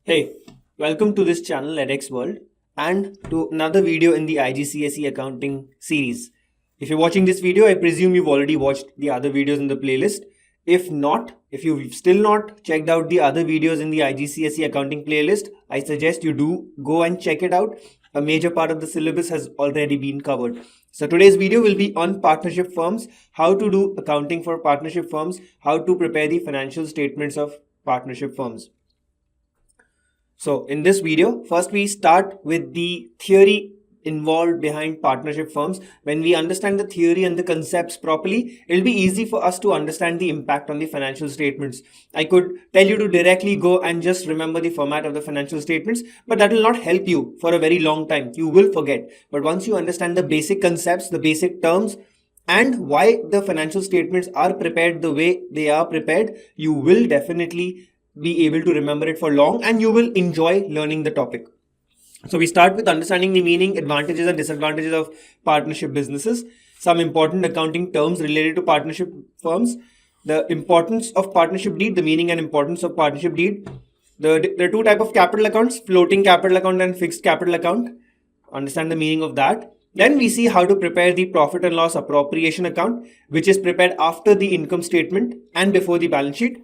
Hey, welcome to this channel edX World and to another video in the IGCSE Accounting series. If you're watching this video, I presume you've already watched the other videos in the playlist. If not, if you've still not checked out the other videos in the IGCSE Accounting playlist, I suggest you do go and check it out. A major part of the syllabus has already been covered. So today's video will be on partnership firms, how to do accounting for partnership firms, how to prepare the financial statements of partnership firms. So in this video, first we start with the theory involved behind partnership firms. When we understand the theory and the concepts properly, it'll be easy for us to understand the impact on the financial statements. I could tell you to directly go and just remember the format of the financial statements, but that will not help you for a very long time. You will forget. But once you understand the basic concepts, the basic terms, and why the financial statements are prepared the way they are prepared, you will definitely be able to remember it for long and you will enjoy learning the topic. So we start with understanding the meaning, advantages and disadvantages of partnership businesses, some important accounting terms related to partnership firms, the importance of partnership deed, the meaning and importance of partnership deed. There are two types of capital accounts, floating capital account and fixed capital account. Understand the meaning of that. Then we see how to prepare the profit and loss appropriation account, which is prepared after the income statement and before the balance sheet.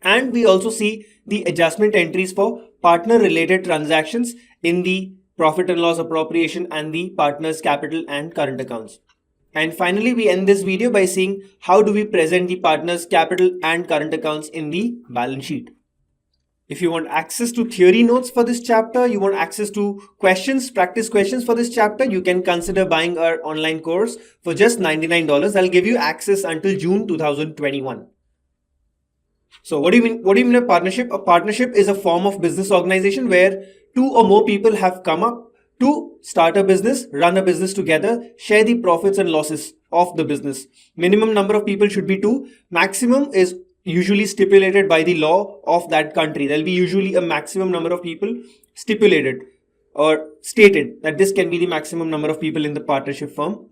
And we also see the adjustment entries for partner related transactions in the profit and loss appropriation and the partner's capital and current accounts. And finally, we end this video by seeing how do we present the partner's capital and current accounts in the balance sheet. If you want access to theory notes for this chapter, you want access to questions, practice questions for this chapter, you can consider buying our online course for just $99. I'll give you access until June 2021. So what do you mean a partnership? A partnership is a form of business organization where two or more people have come up to start a business, run a business together, share the profits and losses of the business. Minimum number of people should be 2. Maximum is usually stipulated by the law of that country. There'll be usually a maximum number of people stipulated or stated that this can be the maximum number of people in the partnership firm.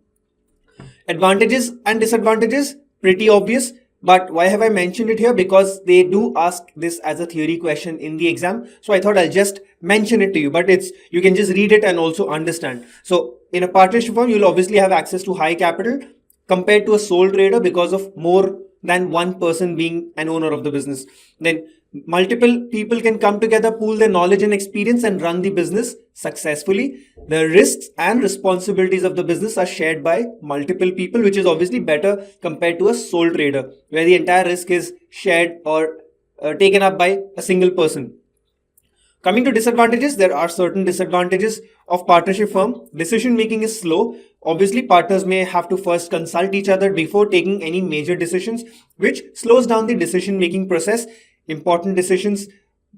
Advantages and disadvantages, pretty obvious. But why have I mentioned it here? Because they do ask this as a theory question in the exam. So I thought I'll just mention it to you, but you can just read it and also understand. So in a partnership firm, you'll obviously have access to high capital compared to a sole trader because of more than one person being an owner of the business. Then multiple people can come together, pool their knowledge and experience and run the business successfully. The risks and responsibilities of the business are shared by multiple people, which is obviously better compared to a sole trader where the entire risk is shared or taken up by a single person. Coming to disadvantages, there are certain disadvantages of partnership firm. Decision making is slow. Obviously, partners may have to first consult each other before taking any major decisions, which slows down the decision making process. Important decisions,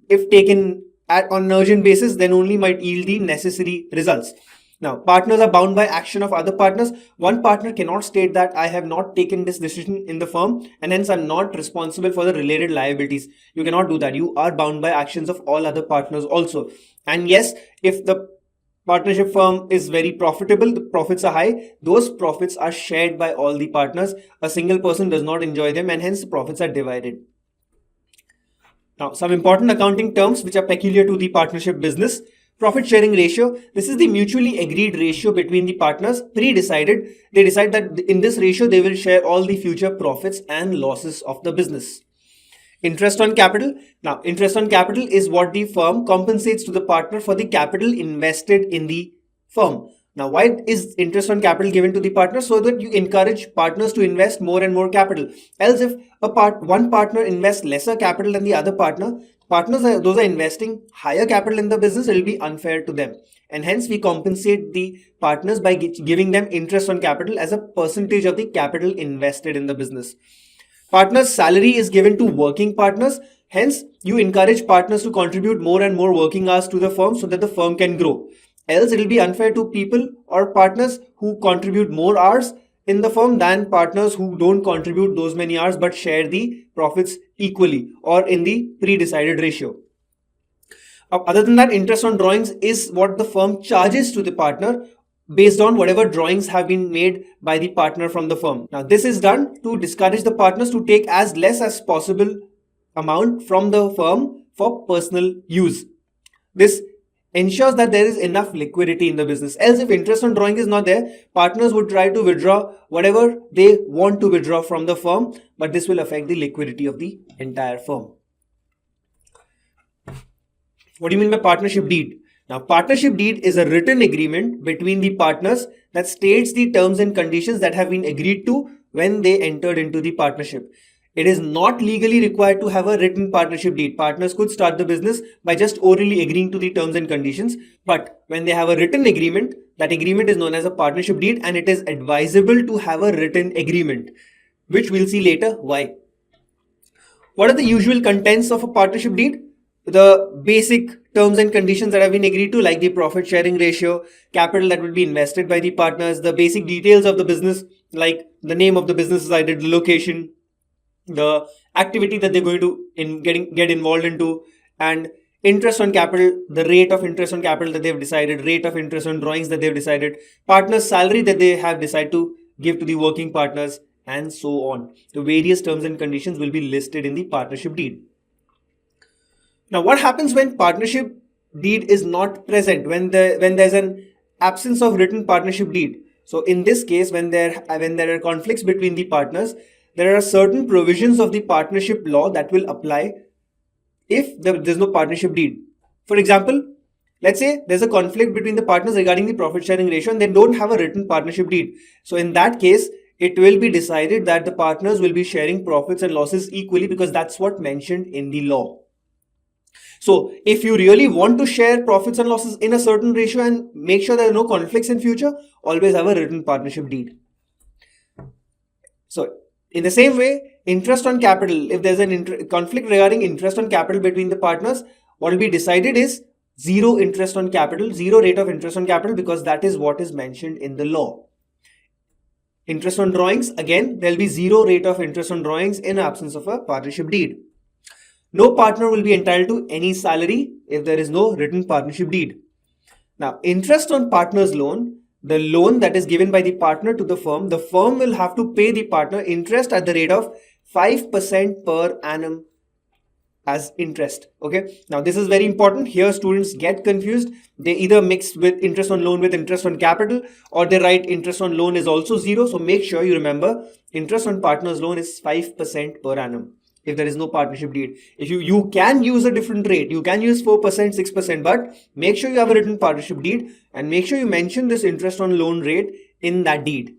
if taken on an urgent basis, then only might yield the necessary results. Now, partners are bound by action of other partners. One partner cannot state that I have not taken this decision in the firm and hence I'm not responsible for the related liabilities. You cannot do that. You are bound by actions of all other partners also. And yes, if the partnership firm is very profitable, the profits are high, those profits are shared by all the partners. A single person does not enjoy them and hence the profits are divided. Now, some important accounting terms which are peculiar to the partnership business. Profit sharing ratio. This is the mutually agreed ratio between the partners, pre-decided. They decide that in this ratio, they will share all the future profits and losses of the business. Interest on capital. Now, interest on capital is what the firm compensates to the partner for the capital invested in the firm. Now, why is interest on capital given to the partner? So that you encourage partners to invest more and more capital. Else, if one partner invests lesser capital than the other partners those are investing higher capital in the business, it will be unfair to them. And hence, we compensate the partners by giving them interest on capital as a percentage of the capital invested in the business. Partners' salary is given to working partners. Hence, you encourage partners to contribute more and more working hours to the firm so that the firm can grow. Else, it will be unfair to people or partners who contribute more hours in the firm than partners who don't contribute those many hours but share the profits equally or in the pre-decided ratio. Other than that, interest on drawings is what the firm charges to the partner based on whatever drawings have been made by the partner from the firm. Now, this is done to discourage the partners to take as less as possible amount from the firm for personal use. This ensures that there is enough liquidity in the business. Else, if interest on drawing is not there, partners would try to withdraw whatever they want to withdraw from the firm, but this will affect the liquidity of the entire firm. What do you mean by partnership deed? Now, partnership deed is a written agreement between the partners that states the terms and conditions that have been agreed to when they entered into the partnership. It is not legally required to have a written partnership deed. Partners could start the business by just orally agreeing to the terms and conditions. But when they have a written agreement, that agreement is known as a partnership deed, and it is advisable to have a written agreement, which we'll see later why. What are the usual contents of a partnership deed? The basic terms and conditions that have been agreed to, like the profit sharing ratio, capital that will be invested by the partners, the basic details of the business, like the name of the business decided, the location, the activity that they're going to get involved into, and interest on capital, the rate of interest on capital that they've decided, rate of interest on drawings that they've decided, partners' salary that they have decided to give to the working partners, and so on. The various terms and conditions will be listed in the partnership deed. Now, what happens when partnership deed is not present, when there's an absence of written partnership deed? So in this case, when there are conflicts between the partners, there are certain provisions of the partnership law that will apply if there's no partnership deed. For example, let's say there's a conflict between the partners regarding the profit sharing ratio and they don't have a written partnership deed. So in that case, it will be decided that the partners will be sharing profits and losses equally, because that's what mentioned in the law. So if you really want to share profits and losses in a certain ratio and make sure there are no conflicts in future, always have a written partnership deed. So in the same way, interest on capital, if there's an conflict regarding interest on capital between the partners, what will be decided is zero interest on capital, zero rate of interest on capital, because that is what is mentioned in the law. Interest on drawings, again, there will be zero rate of interest on drawings in absence of a partnership deed. No partner will be entitled to any salary if there is no written partnership deed. Now, interest on partner's loan, the loan that is given by the partner to the firm will have to pay the partner interest at the rate of 5% per annum as interest. Okay. Now, this is very important. Here, students get confused. They either mix with interest on loan with interest on capital, or they write interest on loan is also zero. So make sure you remember interest on partner's loan is 5% per annum. If there is no partnership deed, if you can use a different rate, you can use 4%, 6%, but make sure you have a written partnership deed and make sure you mention this interest on loan rate in that deed.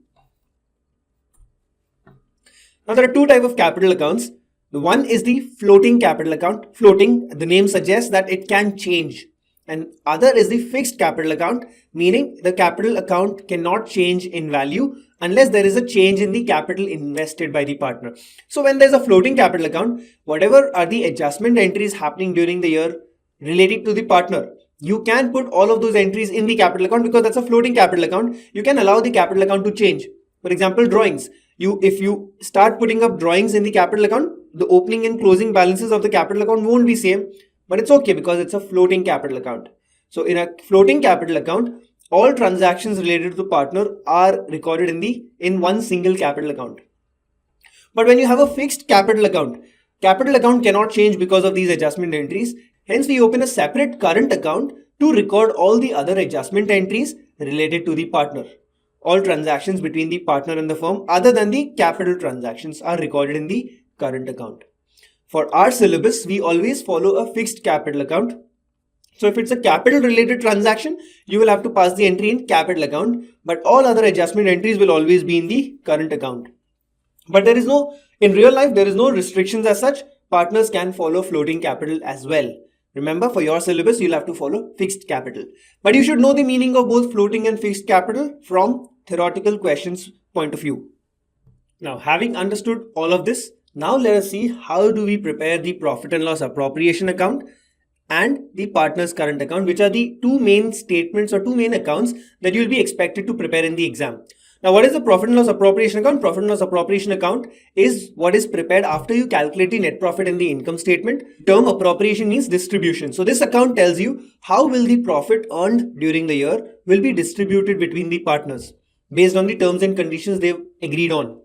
Now, there are two types of capital accounts. The one is the floating capital account. Floating, the name suggests that it can change. And other is the fixed capital account, meaning the capital account cannot change in value unless there is a change in the capital invested by the partner. So when there's a floating capital account, whatever are the adjustment entries happening during the year related to the partner, you can put all of those entries in the capital account, because that's a floating capital account. You can allow the capital account to change. For example, drawings. If you start putting up drawings in the capital account, the opening and closing balances of the capital account won't be same, but it's okay because it's a floating capital account. So in a floating capital account, all transactions related to the partner are recorded in one single capital account. But when you have a fixed capital account cannot change because of these adjustment entries. Hence, we open a separate current account to record all the other adjustment entries related to the partner. All transactions between the partner and the firm other than the capital transactions are recorded in the current account. For our syllabus, we always follow a fixed capital account. So if it's a capital related transaction, you will have to pass the entry in capital account, but all other adjustment entries will always be in the current account. But in real life, there is no restrictions as such. Partners can follow floating capital as well. Remember, for your syllabus, you'll have to follow fixed capital. But you should know the meaning of both floating and fixed capital from theoretical questions point of view. Now, having understood all of this, now let us see how do we prepare the profit and loss appropriation account and the partner's current account, which are the two main statements or two main accounts that you'll be expected to prepare in the exam. Now, what is the profit and loss appropriation account? Profit and loss appropriation account is what is prepared after you calculate the net profit in the income statement. Term appropriation means distribution. So this account tells you how will the profit earned during the year will be distributed between the partners based on the terms and conditions they've agreed on.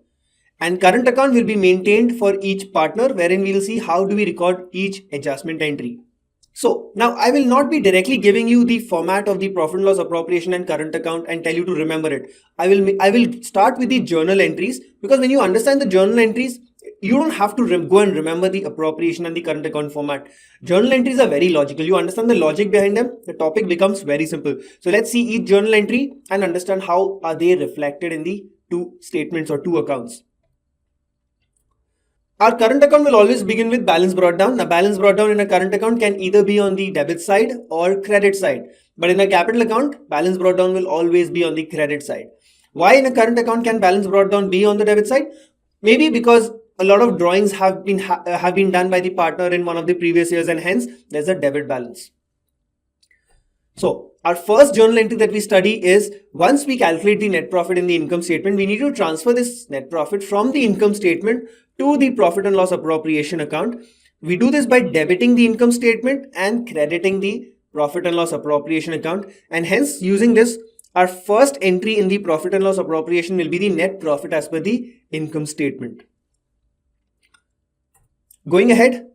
And current account will be maintained for each partner, wherein we will see how do we record each adjustment entry. So now I will not be directly giving you the format of the profit and loss appropriation and current account and tell you to remember it. I will start with the journal entries, because when you understand the journal entries, you don't have to go and remember the appropriation and the current account format. Journal entries are very logical. You understand the logic behind them, the topic becomes very simple. So let's see each journal entry and understand how are they reflected in the two statements or two accounts. Our current account will always begin with balance brought down. Now, balance brought down in a current account can either be on the debit side or credit side. But in a capital account, balance brought down will always be on the credit side. Why in a current account can balance brought down be on the debit side? Maybe because a lot of drawings have been done by the partner in one of the previous years, and hence there's a debit balance. So our first journal entry that we study is, once we calculate the net profit in the income statement, we need to transfer this net profit from the income statement to the profit and loss appropriation account. We do this by debiting the income statement and crediting the profit and loss appropriation account, and hence using this, our first entry in the profit and loss appropriation will be the net profit as per the income statement. Going ahead,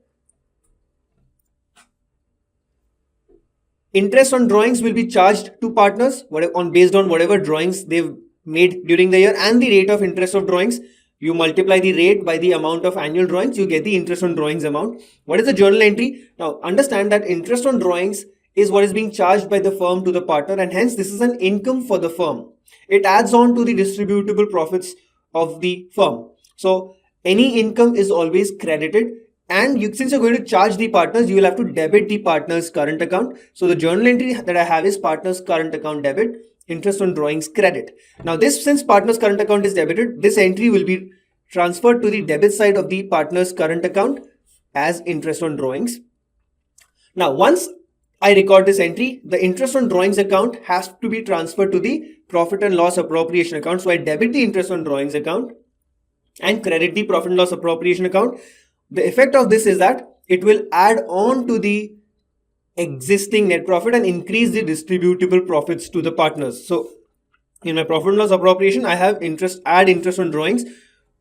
interest on drawings will be charged to partners based on whatever drawings they've made during the year, and the rate of interest of drawings. You multiply the rate by the amount of annual drawings, you get the interest on drawings amount. What is the journal entry? Now understand that interest on drawings is what is being charged by the firm to the partner, and hence this is an income for the firm. It adds on to the distributable profits of the firm. So any income is always credited, and since you're going to charge the partners, you will have to debit the partner's current account. So the journal entry that I have is partner's current account debit, interest on drawings credit. Now since partner's current account is debited, this entry will be transferred to the debit side of the partner's current account as interest on drawings. Now once I record this entry, the interest on drawings account has to be transferred to the profit and loss appropriation account. So I debit the interest on drawings account and credit the profit and loss appropriation account. The effect of this is that it will add on to the existing net profit and increase the distributable profits to the partners. So in my profit and loss appropriation, I have add interest on drawings,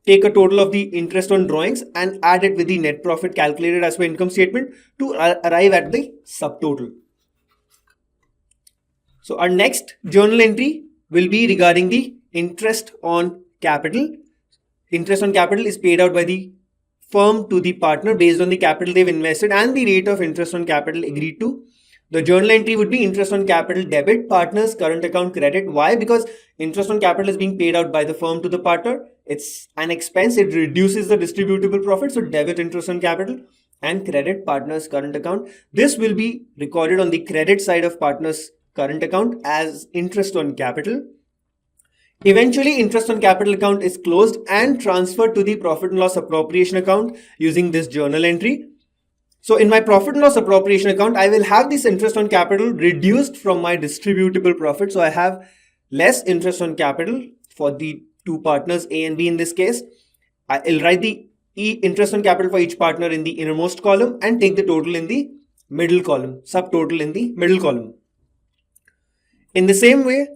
take a total of the interest on drawings and add it with the net profit calculated as per income statement to arrive at the subtotal. So our next journal entry will be regarding the interest on capital. Interest on capital is paid out by the firm to the partner based on the capital they've invested and the rate of interest on capital agreed to. The journal entry would be interest on capital debit, partner's current account credit. Why? Because interest on capital is being paid out by the firm to the partner. It's an expense. It reduces the distributable profit. So debit interest on capital and credit partner's current account. This will be recorded on the credit side of partner's current account as interest on capital. Eventually, interest on capital account is closed and transferred to the profit and loss appropriation account using this journal entry. So in my profit and loss appropriation account, I will have this interest on capital reduced from my distributable profit. So I have less interest on capital for the two partners, A and B in this case. I'll write the interest on capital for each partner in the innermost column and take the total in the middle column, subtotal in the middle column. In the same way,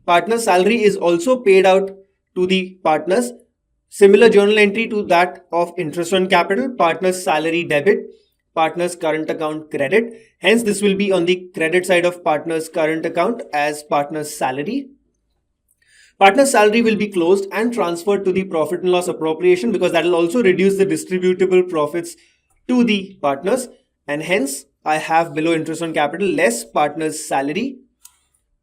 partner salary is also paid out to the partners. Similar journal entry to that of interest on capital, partner's salary debit, partner's current account credit. Hence, this will be on the credit side of partner's current account as partner's salary. Partner's salary will be closed and transferred to the profit and loss appropriation because that will also reduce the distributable profits to the partners. And hence, I have below interest on capital less partner's salary.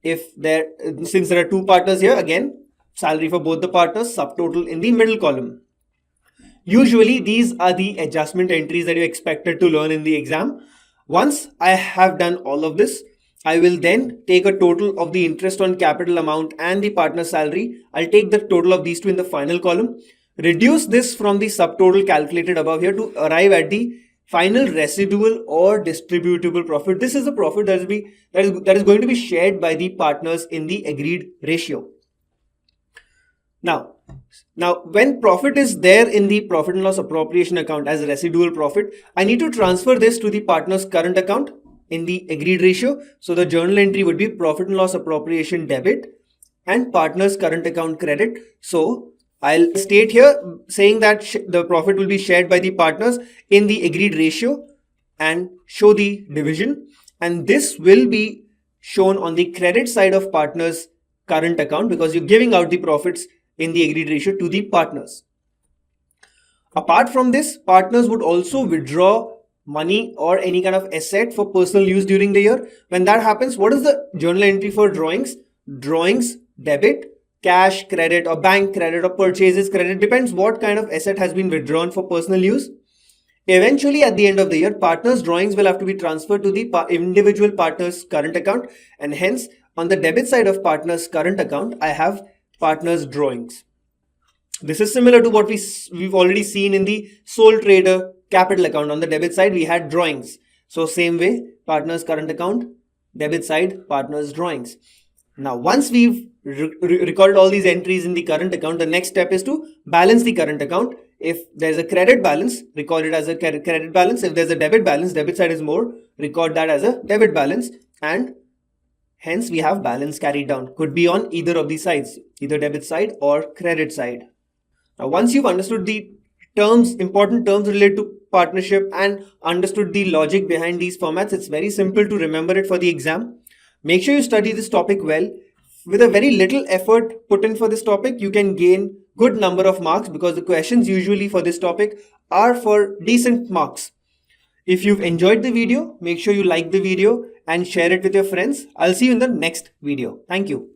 Since there are two partners here, again, salary for both the partners, subtotal in the middle column. Usually, these are the adjustment entries that you expected to learn in the exam. Once I have done all of this, I will then take a total of the interest on capital amount and the partner salary. I'll take the total of these two in the final column, reduce this from the subtotal calculated above here to arrive at the final residual or distributable profit. This is the profit that is going to be shared by the partners in the agreed ratio. Now, when profit is there in the profit and loss appropriation account as residual profit, I need to transfer this to the partner's current account in the agreed ratio. So the journal entry would be profit and loss appropriation debit and partner's current account credit. So I'll state here saying that the profit will be shared by the partners in the agreed ratio. and show the division, and this will be shown on the credit side of partners current account because you're giving out the profits in the agreed ratio to the partners. Apart from this, partners would also withdraw money or any kind of asset for personal use during the year. When that happens, what is the journal entry for drawings? Drawings debit, cash credit or bank credit or purchases credit, depends what kind of asset has been withdrawn for personal use. Eventually, at the end of the year, partners' drawings will have to be transferred to the individual partner's current account, and hence on the debit side of partner's current account, I have partner's drawings. This is similar to what we've already seen in the sole trader capital account. On the debit side, we had drawings. So same way, partner's current account, debit side, partner's drawings. Now, once we've recorded all these entries in the current account, the next step is to balance the current account. If there's a credit balance, record it as a credit balance. If there's a debit balance, debit side is more, record that as a debit balance, and hence we have balance carried down. Could be on either of these sides, either debit side or credit side. Now, once you've understood the terms, important terms related to partnership and understood the logic behind these formats, it's very simple to remember it for the exam. Make sure you study this topic well. With a very little effort put in for this topic, you can gain good number of marks because the questions usually for this topic are for decent marks. If you've enjoyed the video, make sure you like the video and share it with your friends. I'll see you in the next video. Thank you.